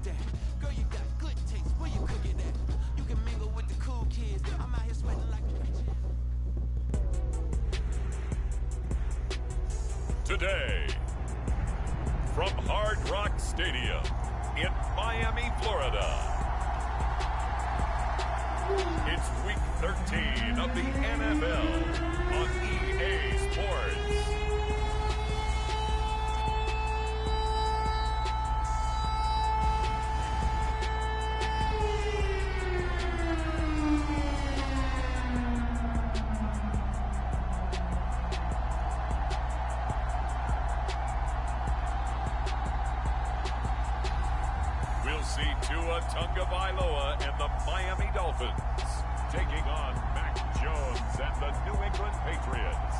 that. Girl, you got good taste. Where you cooking at? You can mingle with the cool kids. I'm out here sweating like a bitch. Today, from Hard Rock Stadium in Miami, Florida, it's Week 13 of the NFL on EA Sports. We'll see Tua Tagovailoa and the Miami Dolphins taking on Mac Jones and the New England Patriots.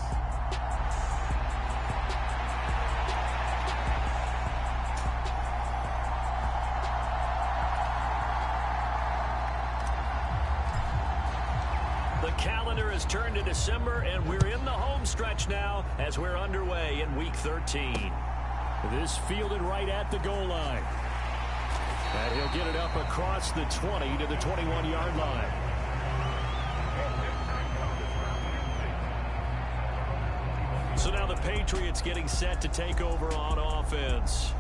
The calendar has turned to December, and we're in the home stretch now as we're underway in Week 13. This fielded right at the goal line. And he'll get it up across the 20 to the 21-yard line. So now the Patriots getting set to take over on offense.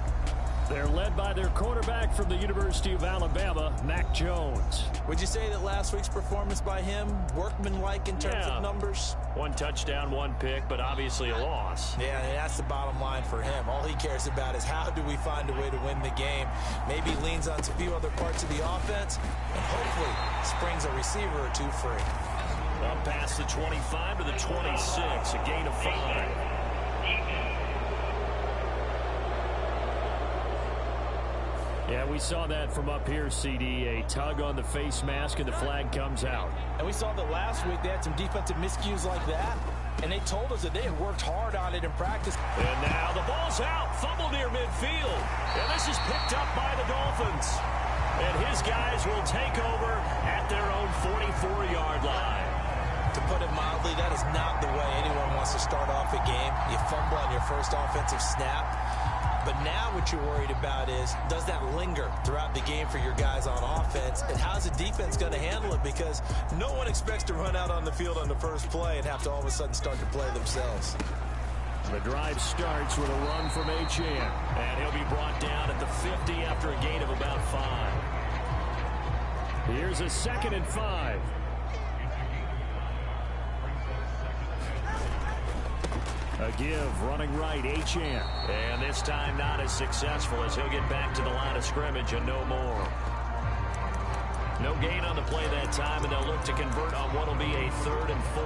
They're led by their quarterback from the University of Alabama, Mac Jones. Would you say that last week's performance by him, workmanlike in terms of numbers? One touchdown, one pick, but obviously a loss. Yeah, and that's the bottom line for him. All he cares about is how do we find a way to win the game. Maybe leans on a few other parts of the offense, and hopefully springs a receiver or two free. Up past the 25 to the 26, a gain of 5. Yeah, we saw that from up here, CD. A tug on the face mask, and the flag comes out. And we saw that last week they had some defensive miscues like that, and they told us that they had worked hard on it in practice. And now the ball's out, fumble near midfield. And this is picked up by the Dolphins. And his guys will take over at their own 44-yard line. To put it mildly, that is not the way anyone wants to start off a game. You fumble on your first offensive snap. But now what you're worried about is, does that linger throughout the game for your guys on offense? And how's the defense going to handle it? Because no one expects to run out on the field on the first play and have to all of a sudden start to play themselves. The drive starts with a run from H.A. And he'll be brought down at the 50 after a gain of about 5. Here's a 2nd and 5. A give, running right, H.A. And this time not as successful as he'll get back to the line of scrimmage and no more. No gain on the play that time, and they'll look to convert on what will be a 3rd and 4.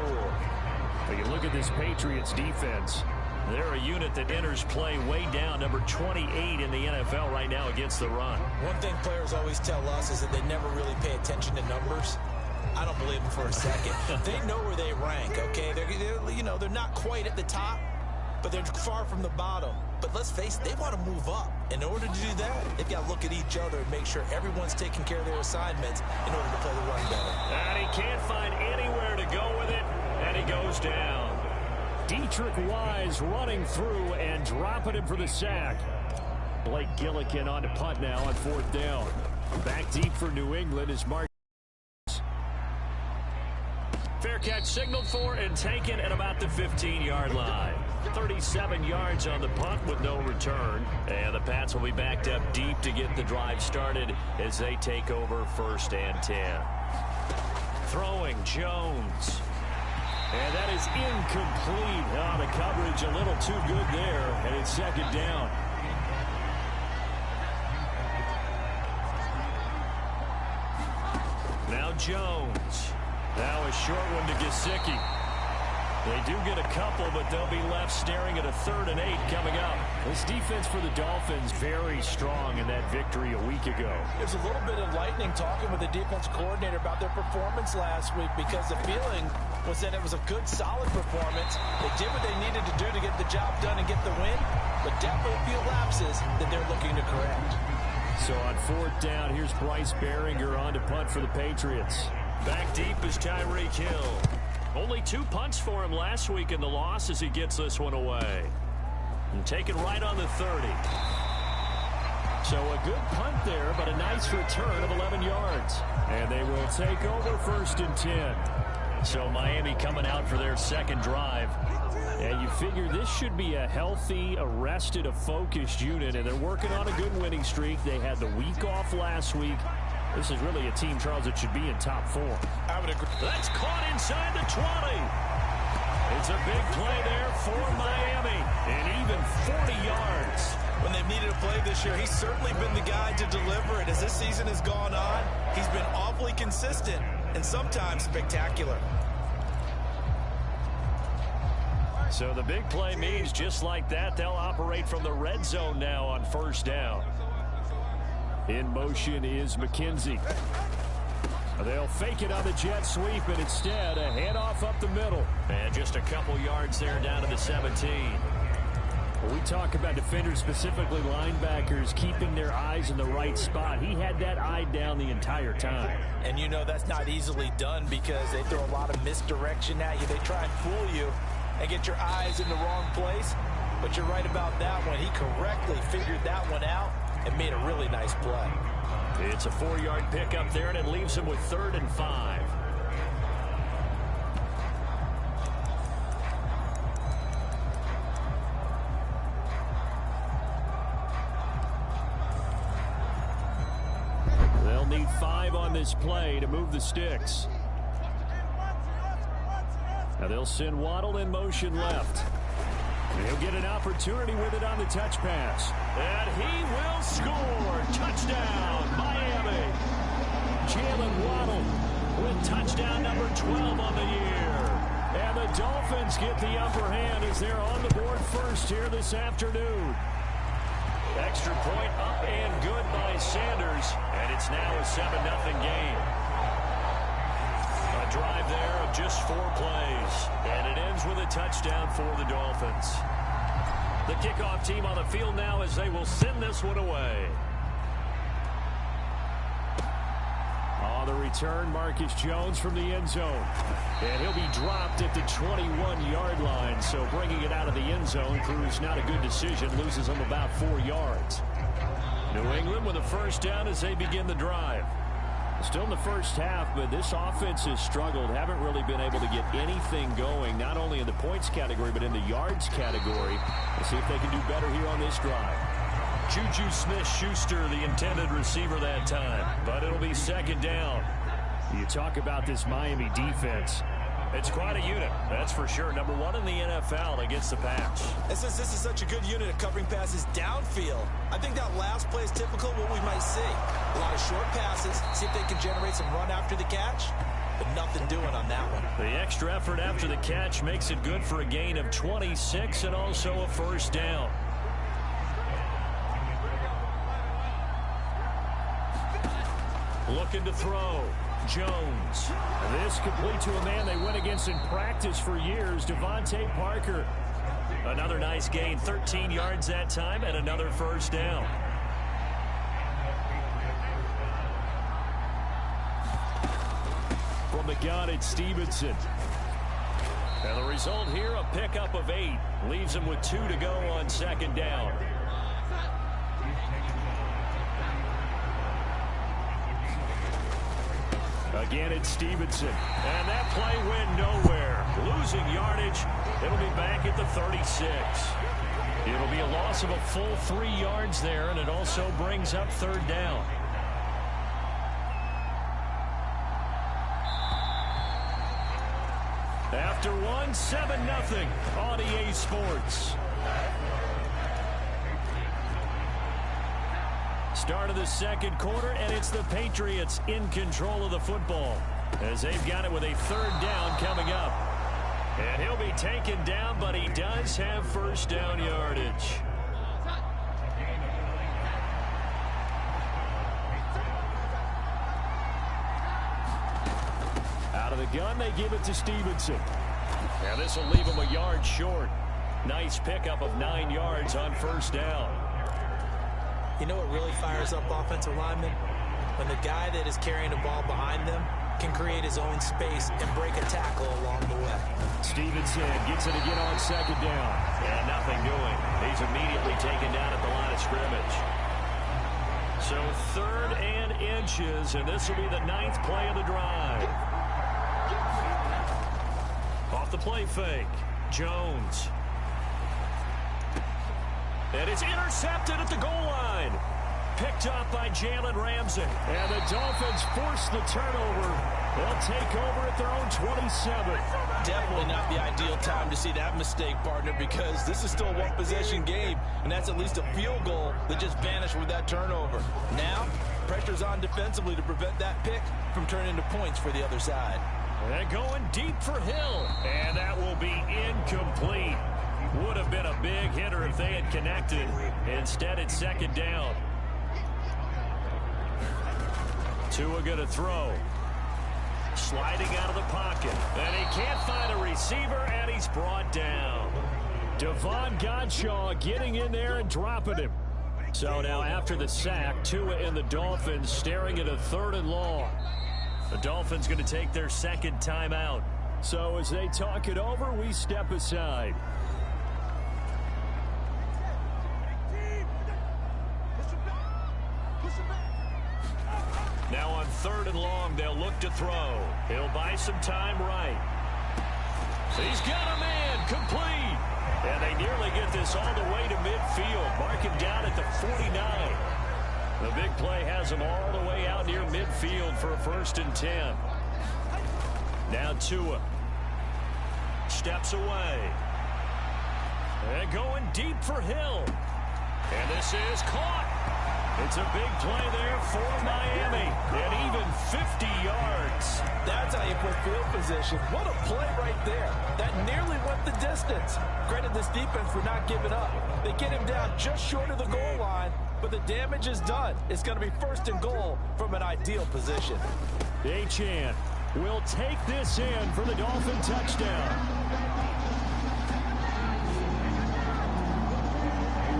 But you look at this Patriots defense. They're a unit that enters play way down, number 28 in the NFL right now against the run. One thing players always tell us is that they never really pay attention to numbers. I don't believe them for a second. They know where they rank, okay? They're not quite at the top, but they're far from the bottom. But let's face it, they want to move up. In order to do that, they've got to look at each other and make sure everyone's taking care of their assignments in order to play the run better. And he can't find anywhere to go with it, and he goes down. Dietrich Wise running through and dropping him for the sack. Blake Gillikin on to punt now on 4th down. Back deep for New England is Mark. Fair catch signaled for and taken at about the 15-yard line. 37 yards on the punt with no return. And the Pats will be backed up deep to get the drive started as they take over 1st and 10. Throwing Jones. And that is incomplete. Oh, the coverage a little too good there, and it's 2nd down. Now Jones. Now a short one to Gesicki. They do get a couple, but they'll be left staring at a 3rd and 8 coming up. This defense for the Dolphins very strong in that victory a week ago. There's a little bit of lightning talking with the defense coordinator about their performance last week, because the feeling was that it was a good, solid performance. They did what they needed to do to get the job done and get the win, but definitely a few lapses that they're looking to correct. So on 4th down, here's Bryce Behringer on to punt for the Patriots. Back deep is Tyreek Hill. Only 2 punts for him last week in the loss as he gets this one away. And taken right on the 30. So a good punt there, but a nice return of 11 yards. And they will take over 1st and 10. So Miami coming out for their second drive. And you figure this should be a healthy, arrested, a focused unit, and they're working on a good winning streak. They had the week off last week. This is really a team, Charles, that should be in top 4. I would agree. That's caught inside the 20. It's a big play there for Miami, and even 40 yards. When they've needed a play this year, he's certainly been the guy to deliver it. As this season has gone on, he's been awfully consistent and sometimes spectacular. So the big play means just like that, they'll operate from the red zone now on 1st down. In motion is McKenzie. They'll fake it on the jet sweep, and instead a handoff up the middle. And just a couple yards there down to the 17. When we talk about defenders, specifically linebackers, keeping their eyes in the right spot, he had that eye down the entire time. And you know that's not easily done because they throw a lot of misdirection at you. They try and fool you and get your eyes in the wrong place. But you're right about that one. He correctly figured that one out and made a really nice play. It's a 4-yard pickup there, and it leaves him with 3rd and 5. They'll need 5 on this play to move the sticks. Now they'll send Waddle in motion left. He'll get an opportunity with it on the touch pass. And he will score. Touchdown, Miami. Jalen Waddle with touchdown number 12 on the year. And the Dolphins get the upper hand as they're on the board first here this afternoon. Extra point up and good by Sanders. And it's now a 7-0 game. A drive there of just 4 plays. And it ends with a touchdown for the Dolphins. The kickoff team on the field now as they will send this one away. On the return, Marcus Jones from the end zone. And he'll be dropped at the 21-yard line. So bringing it out of the end zone proves not a good decision. Loses them about 4 yards. New England with a 1st down as they begin the drive. Still in the first half, but this offense has struggled. Haven't really been able to get anything going, not only in the points category, but in the yards category. We'll see if they can do better here on this drive. Juju Smith-Schuster, the intended receiver that time. But it'll be 2nd down. You talk about this Miami defense. It's quite a unit, that's for sure. Number 1 in the NFL against the pass. And since this is such a good unit of covering passes downfield, I think that last play is typical of what we might see. A lot of short passes, see if they can generate some run after the catch, but nothing doing on that one. The extra effort after the catch makes it good for a gain of 26 and also a 1st down. Looking to throw. Jones. This complete to a man they went against in practice for years, Devontae Parker. Another nice gain, 13 yards that time, and another 1st down. From the gun, it's Stevenson. And the result here, a pickup of 8. Leaves him with 2 to go on 2nd down. Again, it's Stevenson. And that play went nowhere. Losing yardage. It'll be back at the 36. It'll be a loss of a full 3 yards there, and it also brings up 3rd down. After 7-0 on EA Sports. Start of the 2nd quarter, and it's the Patriots in control of the football as they've got it with a 3rd down coming up. And he'll be taken down, but he does have 1st down yardage. Out of the gun, they give it to Stevenson. Now this will leave him a yard short. Nice pickup of 9 yards on 1st down. You know what really fires up offensive linemen? When the guy that is carrying the ball behind them can create his own space and break a tackle along the way. Stevenson gets it again on 2nd down. And nothing doing. He's immediately taken down at the line of scrimmage. So 3rd and inches, and this will be the 9th play of the drive. Off the play fake, Jones. And it's intercepted at the goal line. Picked up by Jalen Ramsey. And the Dolphins force the turnover. They'll take over at their own 27. Definitely not the ideal time to see that mistake, partner, because this is still a one-possession game, and that's at least a field goal that just vanished with that turnover. Now, pressure's on defensively to prevent that pick from turning into points for the other side. And going deep for Hill. And that will be incomplete. Would have been a big hitter if they had connected. Instead, it's 2nd down. Tua going to throw. Sliding out of the pocket. And he can't find a receiver, and he's brought down. Devon Godshaw getting in there and dropping him. So now after the sack, Tua and the Dolphins staring at a 3rd and long. The Dolphins going to take their 2nd timeout. So as they talk it over, we step aside. Now on 3rd and long, they'll look to throw. He'll buy some time right. He's got a man, complete. And they nearly get this all the way to midfield. Mark him down at the 49. The big play has him all the way out near midfield for a 1st and 10. Now Tua steps away. And going deep for Hill. And this is caught. It's a big play there for Miami. And even 50 yards. That's how you put field position. What a play right there. That nearly went the distance. Credit this defense for not giving up. They get him down just short of the goal line, but the damage is done. It's going to be 1st and goal from an ideal position. Achane will take this in for the Dolphin touchdown.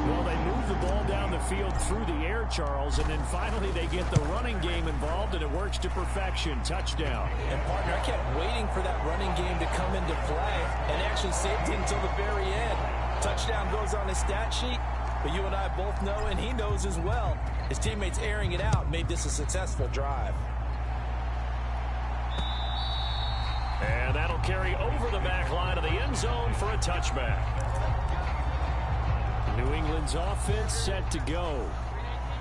Well, they move the ball down the field through the air, Charles, and then finally they get the running game involved, and it works to perfection. Touchdown. And, partner, I kept waiting for that running game to come into play and actually saved it until the very end. Touchdown goes on his stat sheet, but you and I both know, and he knows as well, his teammates airing it out made this a successful drive. And that'll carry over the back line of the end zone for a touchback. New England's offense set to go.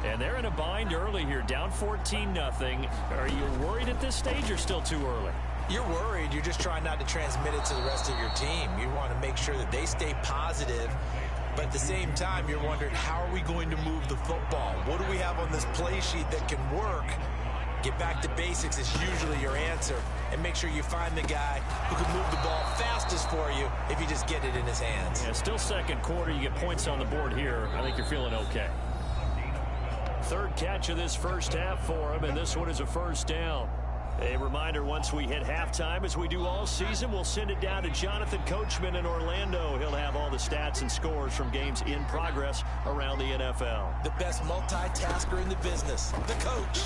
And they're in a bind early here, down 14-0. Are you worried at this stage or still too early? You're worried. You're just trying not to transmit it to the rest of your team. You want to make sure that they stay positive. But at the same time, you're wondering, how are we going to move the football? What do we have on this play sheet that can work? Get back to basics is usually your answer. And make sure you find the guy who can move the ball fastest for you if you just get it in his hands. Yeah, still 2nd quarter. You get points on the board here. I think you're feeling okay. 3rd catch of this 1st half for him, and this one is a 1st down. A reminder, once we hit halftime, as we do all season, we'll send it down to Jonathan Coachman in Orlando. He'll have all the stats and scores from games in progress around the NFL. The best multitasker in the business, the coach.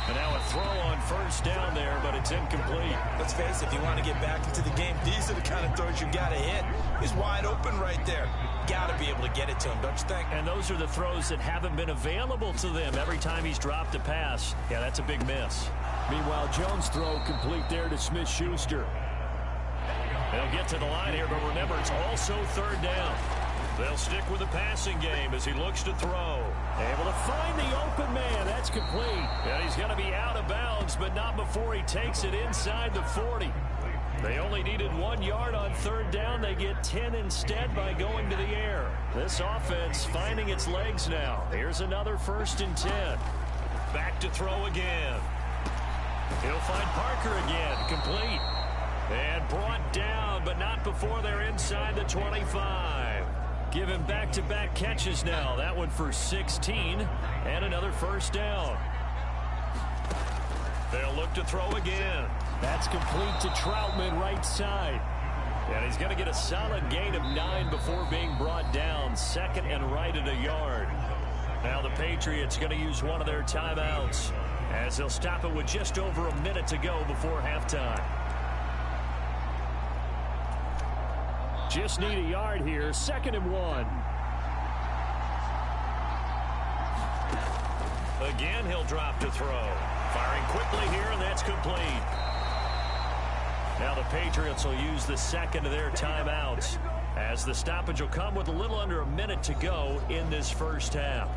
And now a throw on 1st down there, but it's incomplete. Let's face it, if you want to get back into the game, these are the kind of throws you got to hit. He's wide open right there. Got to be able to get it to him, don't you think? And those are the throws that haven't been available to them every time he's dropped a pass. Yeah, that's a big miss. Meanwhile, Jones' throw complete there to Smith-Schuster. They'll get to the line here, but remember, it's also 3rd down. They'll stick with the passing game as he looks to throw. Able to find the open man. That's complete. And he's going to be out of bounds, but not before he takes it inside the 40. They only needed 1 yard on 3rd down. They get 10 instead by going to the air. This offense finding its legs now. Here's another 1st and 10. Back to throw again. He'll find Parker again. Complete. And brought down, but not before they're inside the 25. Give him back-to-back catches now. That one for 16 and another 1st down. They'll look to throw again. That's complete to Troutman right side. And he's going to get a solid gain of 9 before being brought down. 2nd and right at a yard. Now the Patriots going to use one of their timeouts as they'll stop it with just over a minute to go before halftime. Just need a yard here. 2nd and 1. Again, he'll drop to throw. Firing quickly here, and that's complete. Now the Patriots will use the second of their timeouts, as the stoppage will come with a little under a minute to go in this first half.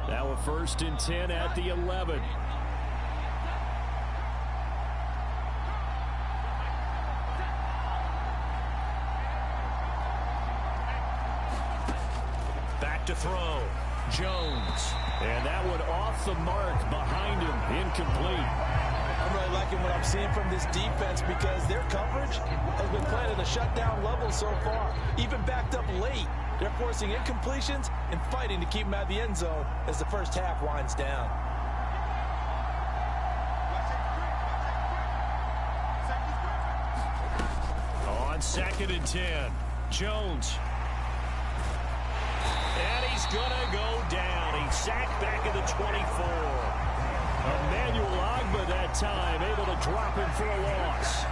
Now a 1st and 10 at the 11. Back to throw. Jones. And that one off the mark behind him. Incomplete. I'm really liking what I'm seeing from this defense because their coverage has been playing at a shutdown level so far. Even backed up late, they're forcing incompletions and fighting to keep them out of the end zone as the first half winds down. On 2nd and 10, Jones. And he's going to go down. He's sacked back at the 24. Emmanuel Ogbah that time, able to drop him for a loss.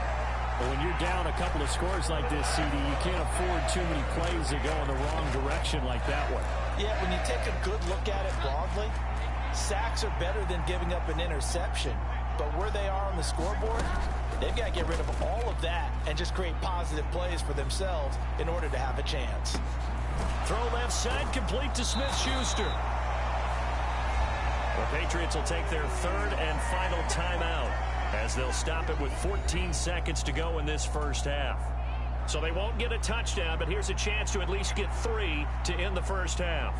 But when you're down a couple of scores like this, CD, you can't afford too many plays that go in the wrong direction like that one. Yeah, when you take a good look at it broadly, sacks are better than giving up an interception. But where they are on the scoreboard, they've got to get rid of all of that and just create positive plays for themselves in order to have a chance. Throw left side, complete to Smith-Schuster. The Patriots will take their 3rd and final timeout, as they'll stop it with 14 seconds to go in this first half. So they won't get a touchdown, but here's a chance to at least get 3 to end the first half.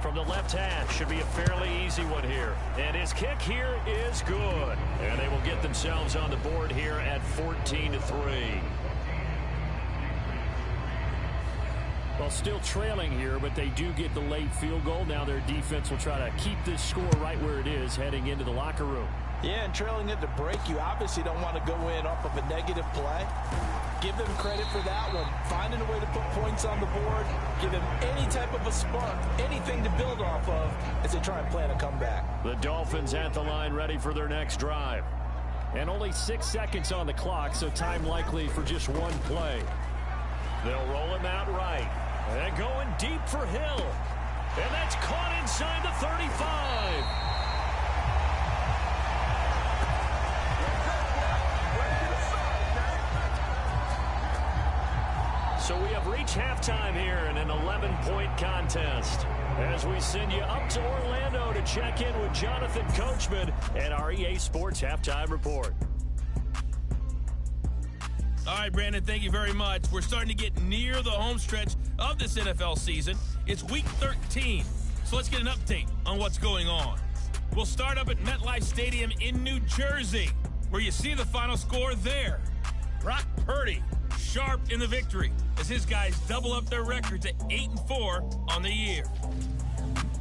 From the left hash, should be a fairly easy one here. And his kick here is good. And they will get themselves on the board here at 14-3. Well, still trailing here, but they do get the late field goal. Now their defense will try to keep this score right where it is heading into the locker room. Yeah, and trailing it to break, you obviously don't want to go in off of a negative play. Give them credit for that one. Finding a way to put points on the board, give them any type of a spark, anything to build off of as they try and plan a comeback. The Dolphins at the line ready for their next drive. And only 6 seconds on the clock, so time likely for just one play. They'll roll him out right. And going deep for Hill. And that's caught inside the 35. So we have reached halftime here in an 11-point contest, as we send you up to Orlando to check in with Jonathan Coachman and our EA Sports Halftime Report. All right, Brandon, thank you very much. We're starting to get near the home stretch of this NFL season. It's Week 13, so let's get an update on what's going on. We'll start up at MetLife Stadium in New Jersey, where you see the final score there. Brock Purdy, sharp in the victory, as his guys double up their record to 8-4 on the year.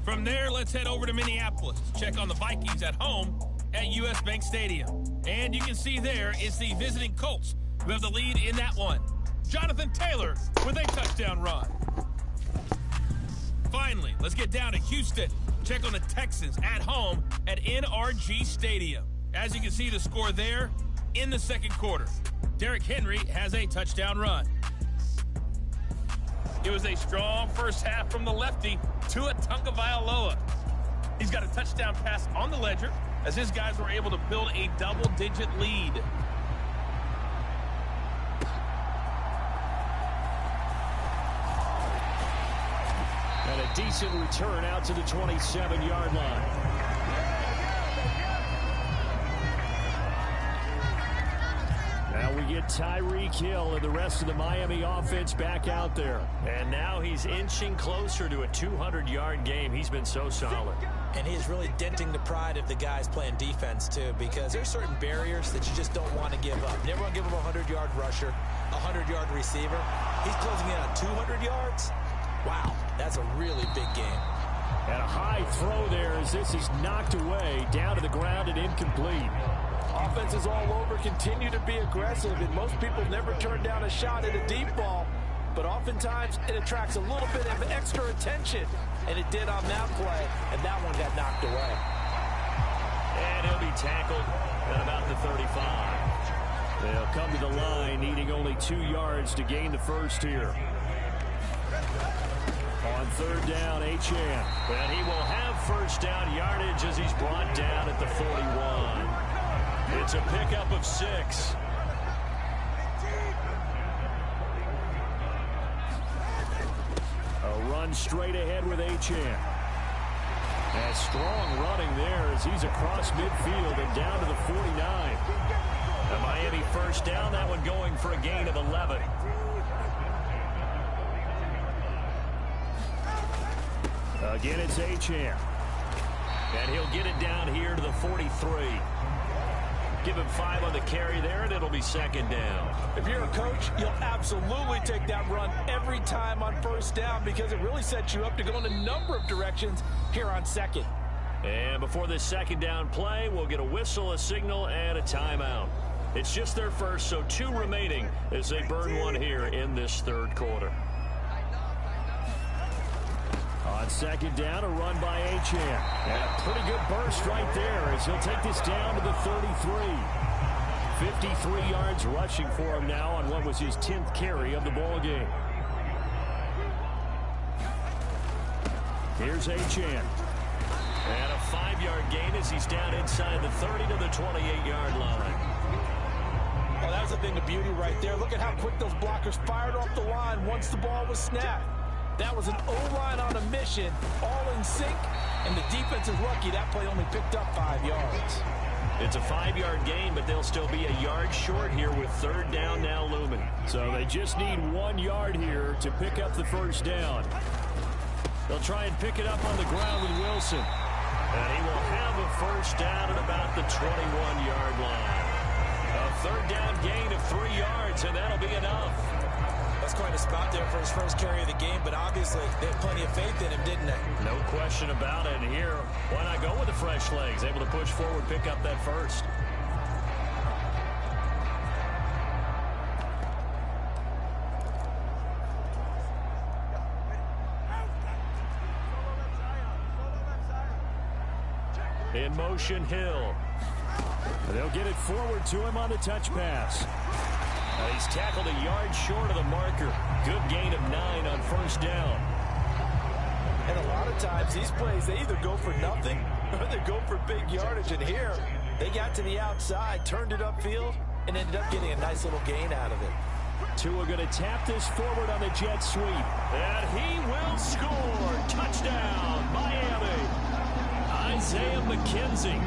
From there, let's head over to Minneapolis to check on the Vikings at home at US Bank Stadium. And you can see there it's the visiting Colts who have the lead in that one. Jonathan Taylor with a touchdown run. Finally, let's get down to Houston. Check on the Texans at home at NRG Stadium. As you can see the score there in the second quarter. Derrick Henry has a touchdown run. It was a strong first half from the lefty, Tua Tagovailoa. He's got a touchdown pass on the ledger as his guys were able to build a double-digit lead. And a decent return out to the 27-yard line. Now we get Tyreek Hill and the rest of the Miami offense back out there. And now he's inching closer to a 200-yard game. He's been so solid. And he's really denting the pride of the guys playing defense, too, because there's certain barriers that you just don't want to give up. Never want to give him a 100-yard rusher, a 100-yard receiver. He's closing in on 200 yards. Wow, that's a really big game. And a high throw there as this is knocked away, down to the ground and incomplete. Offenses all over continue to be aggressive, and most people never turn down a shot at a deep ball. But oftentimes, it attracts a little bit of extra attention, and it did on that play, and that one got knocked away. And he'll be tackled at about the 35. They'll come to the line, needing only 2 yards to gain the first here. On third down, Achane. And he will have first down yardage as he's brought down at the 41. It's a pickup of 6. A run straight ahead with Achane. And strong running there as he's across midfield and down to the 49. The Miami first down, that one going for a gain of 11. Again, it's Achane. And he'll get it down here to the 43. Give him 5 on the carry there, and it'll be second down. If you're a coach, you'll absolutely take that run every time on first down because it really sets you up to go in a number of directions here on second. And before this second down play, we'll get a whistle, a signal, and a timeout. It's just their first, so 2 remaining as they burn one here in this third quarter. On second down, a run by Achane. And a pretty good burst right there as he'll take this down to the 33. 53 yards rushing for him now on what was his 10th carry of the ball game. Here's Achane. And a 5-yard gain as he's down inside the 30 to the 28-yard line. Well, that was a thing of beauty right there. Look at how quick those blockers fired off the line once the ball was snapped. That was an O-line on a mission, all in sync, and the defense is lucky that play only picked up 5 yards. It's a 5-yard gain, but they'll still be a yard short here with third down now looming. So they just need 1 yard here to pick up the first down. They'll try and pick it up on the ground with Wilson. And he will have a first down at about the 21-yard line. A third down gain of 3 yards, and that'll be enough. That's quite a spot there for his first carry of the game, but obviously they had plenty of faith in him, didn't they? No question about it. And here, why not go with the fresh legs? Able to push forward, pick up that first. In motion, Hill. They'll get it forward to him on the touch pass. He's tackled a yard short of the marker. Good gain of 9 on first down. And a lot of times these plays, they either go for nothing or they go for big yardage. And here, they got to the outside, turned it upfield, and ended up getting a nice little gain out of it. Tua going to tap this forward on the jet sweep. And he will score. Touchdown, Miami. Isaiah McKenzie,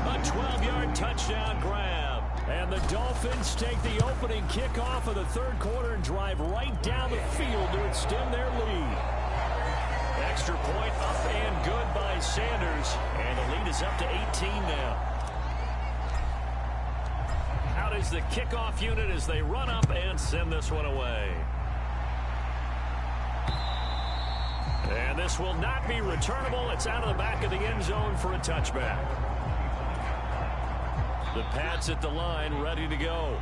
a 12-yard touchdown grab. And the Dolphins take the opening kickoff of the third quarter and drive right down the field to extend their lead. Extra point up and good by Sanders. And the lead is up to 18 now. Out is the kickoff unit as they run up and send this one away. And this will not be returnable. It's out of the back of the end zone for a touchback. The Pats at the line, ready to go.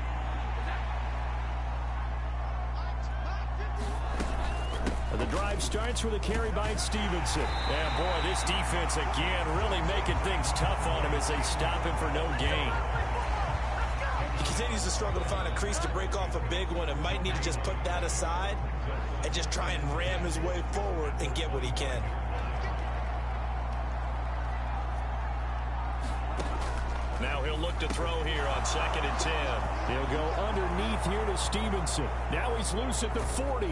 And the drive starts with a carry by Stevenson. And boy, this defense again really making things tough on him as they stop him for no gain. He continues to struggle to find a crease to break off a big one and might need to just put that aside and just try and ram his way forward and get what he can. Now he'll look to throw here on 2nd and 10. He'll go underneath here to Stevenson. Now he's loose at the 40.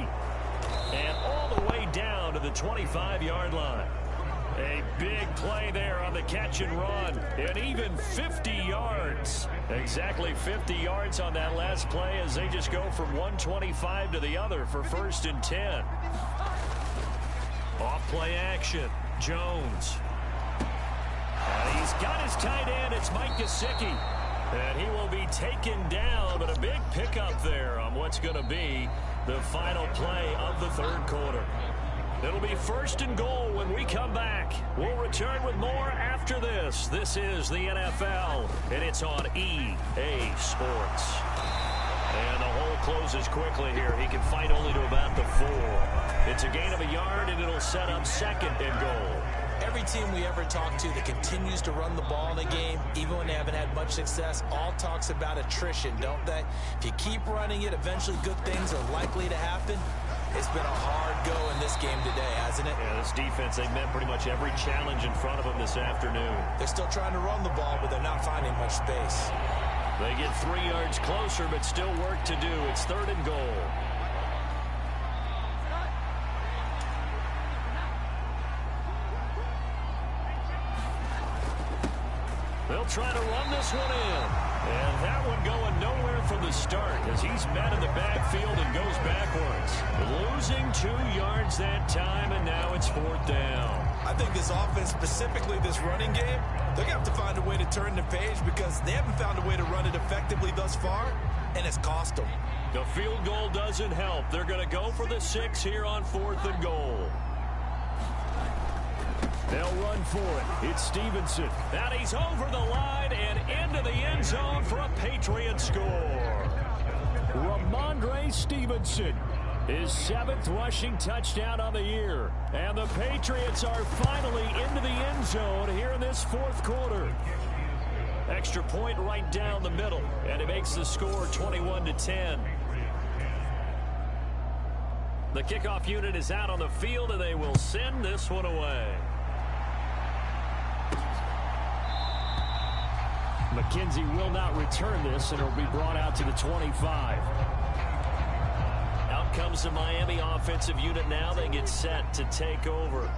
And all the way down to the 25-yard line. A big play there on the catch and run. And even 50 yards. Exactly 50 yards on that last play as they just go from 125 to the other for 1st and 10. Off play action. Jones. He's got his tight end. It's Mike Gesicki. And he will be taken down, but a big pickup there on what's going to be the final play of the third quarter. It'll be 1st and goal when we come back. We'll return with more after this. This is the NFL, and it's on EA Sports. And the hole closes quickly here. He can fight only to about the 4. It's a gain of a yard, and it'll set up 2nd and goal. Every team we ever talk to that continues to run the ball in a game, even when they haven't had much success, all talks about attrition, don't they? If you keep running it, eventually good things are likely to happen. It's been a hard go in this game today, hasn't it? Yeah, this defense, they met pretty much every challenge in front of them this afternoon. They're still trying to run the ball, but they're not finding much space. They get 3 yards closer, but still work to do. It's 3rd and goal. They'll try to run this one in. And that one going nowhere from the start as he's met in the backfield and goes backwards. Losing 2 yards that time, and now it's 4th down. I think this offense, specifically this running game, they're going to have to find a way to turn the page because they haven't found a way to run it effectively thus far, and it's cost them. The field goal doesn't help. They're going to go for the 6 here on 4th and goal. They'll run for it. It's Stevenson. And he's over the line and into the end zone for a Patriot score. Ramondre Stevenson, his 7th rushing touchdown on the year. And the Patriots are finally into the end zone here in this 4th quarter. Extra point right down the middle, and it makes the score 21-10. The kickoff unit is out on the field, and they will send this one away. McKenzie will not return this, and it'll be brought out to the 25. Out comes the Miami offensive unit now. They get set to take over.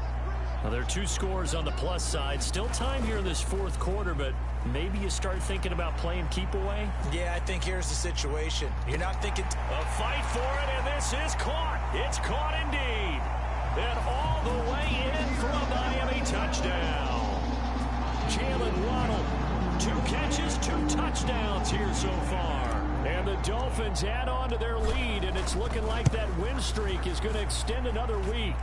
Now, there are 2 scores on the plus side. Still time here in this 4th quarter, but maybe you start thinking about playing keep away? Yeah, I think here's the situation. You're not thinking... A fight for it, and this is caught. It's caught indeed. And all the way in for a Miami touchdown. Jalen Waddle, 2 catches, 2 touchdowns here so far. And the Dolphins add on to their lead, and it's looking like that win streak is going to extend another week.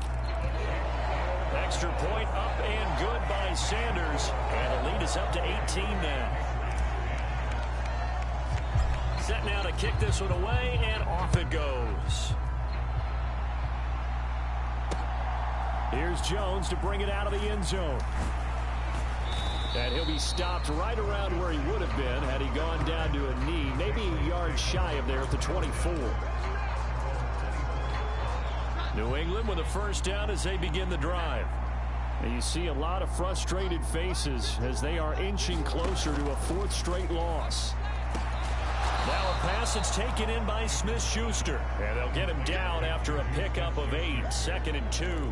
Extra point up and good by Sanders. And the lead is up to 18 now. Set now to kick this one away, and off it goes. Here's Jones to bring it out of the end zone. And he'll be stopped right around where he would have been had he gone down to a knee, maybe a yard shy of there at the 24. New England with a first down as they begin the drive. And you see a lot of frustrated faces as they are inching closer to a 4th straight loss. Now a pass that's taken in by Smith-Schuster. And they'll get him down after a pickup of 8. 2nd and 2.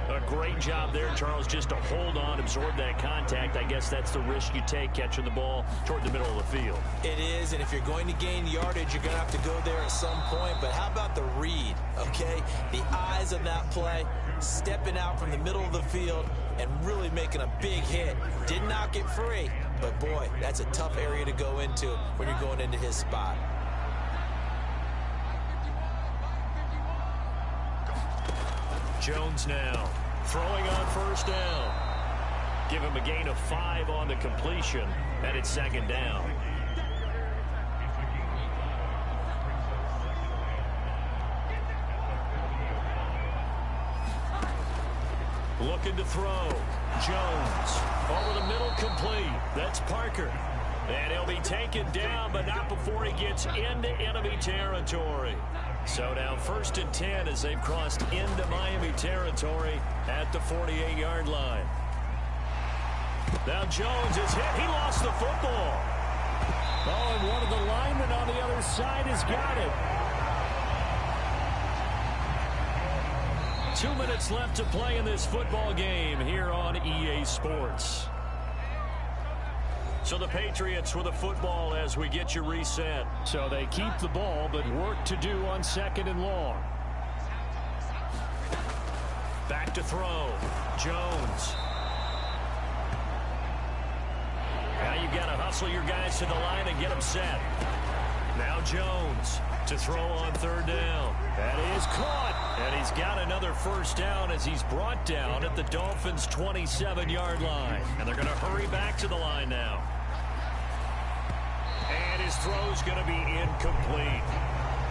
A great job there, Charles, just to hold on, absorb that contact. I guess that's the risk you take catching the ball toward the middle of the field. It is, and if you're going to gain yardage, you're going to have to go there at some point. But how about the read, okay? The eyes of that play, stepping out from the middle of the field and really making a big hit. Did not get free, but boy, that's a tough area to go into when you're going into his spot. Jones now throwing on first down. Give him a gain of 5 on the completion, and it's 2nd down. Looking to throw. Jones over the middle, complete. That's Parker. And he'll be taken down, but not before he gets into enemy territory. So now 1st and 10 as they've crossed into Miami territory at the 48-yard line. Now Jones is hit. He lost the football. Oh, and one of the linemen on the other side has got it. 2 minutes left to play in this football game here on EA Sports. So the Patriots with the football as we get you reset. So they keep the ball, but work to do on 2nd and long. Back to throw. Jones. Now you've got to hustle your guys to the line and get them set. Now Jones to throw on 3rd down. That is caught. And he's got another first down as he's brought down at the Dolphins' 27-yard line. And they're going to hurry back to the line now. And his throw's going to be incomplete.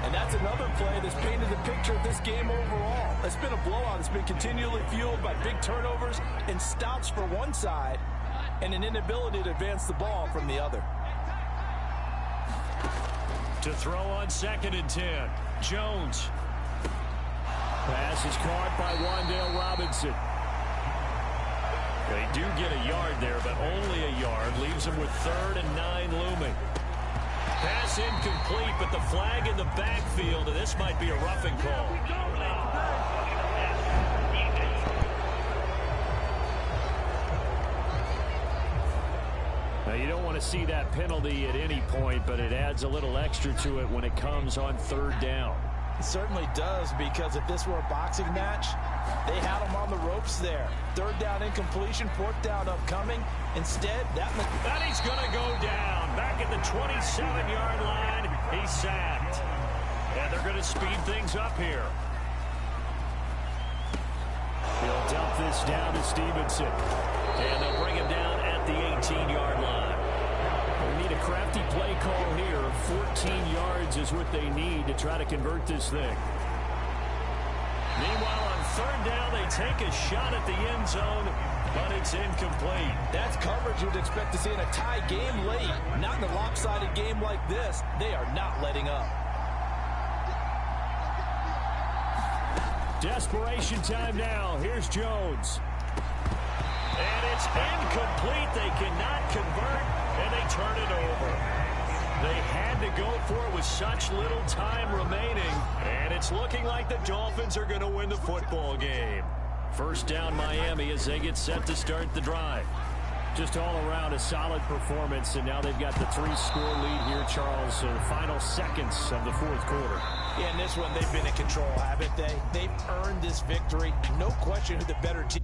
And that's another play that's painted the picture of this game overall. It's been a blowout. It's been continually fueled by big turnovers and stops for one side and an inability to advance the ball from the other. To throw on 2nd and 10. Jones Pass is caught by Wan'Dale Robinson. They do get a yard there, but only a yard. Leaves them with 3rd and 9 looming. Pass incomplete, but the flag in the backfield, and this might be a roughing call. Now, you don't want to see that penalty at any point, but it adds a little extra to it when it comes on 3rd down. It certainly does, because if this were a boxing match, they had him on the ropes there. 3rd down incompletion, 4th down upcoming. Instead, that he's going to go down. Back at the 27-yard line, he's sacked. And they're going to speed things up here. He'll dump this down to Stevenson. And they'll bring him down at the 18-yard line. They need a crafty play call here. 14 yards is what they need to try to convert this thing. Meanwhile, on 3rd down, they take a shot at the end zone, but it's incomplete. That's coverage you'd expect to see in a tie game late. Not in a lopsided game like this. They are not letting up. Desperation time now. Here's Jones. And it's incomplete. They cannot convert, and they turn it over. They had to go for it with such little time remaining, and it's looking like the Dolphins are going to win the football game. 1st down Miami as they get set to start the drive. Just all around a solid performance, and now they've got the 3-score lead here, Charles. So the final seconds of the 4th quarter. Yeah, in this one, they've been in control, haven't they? They've earned this victory. No question who the better team.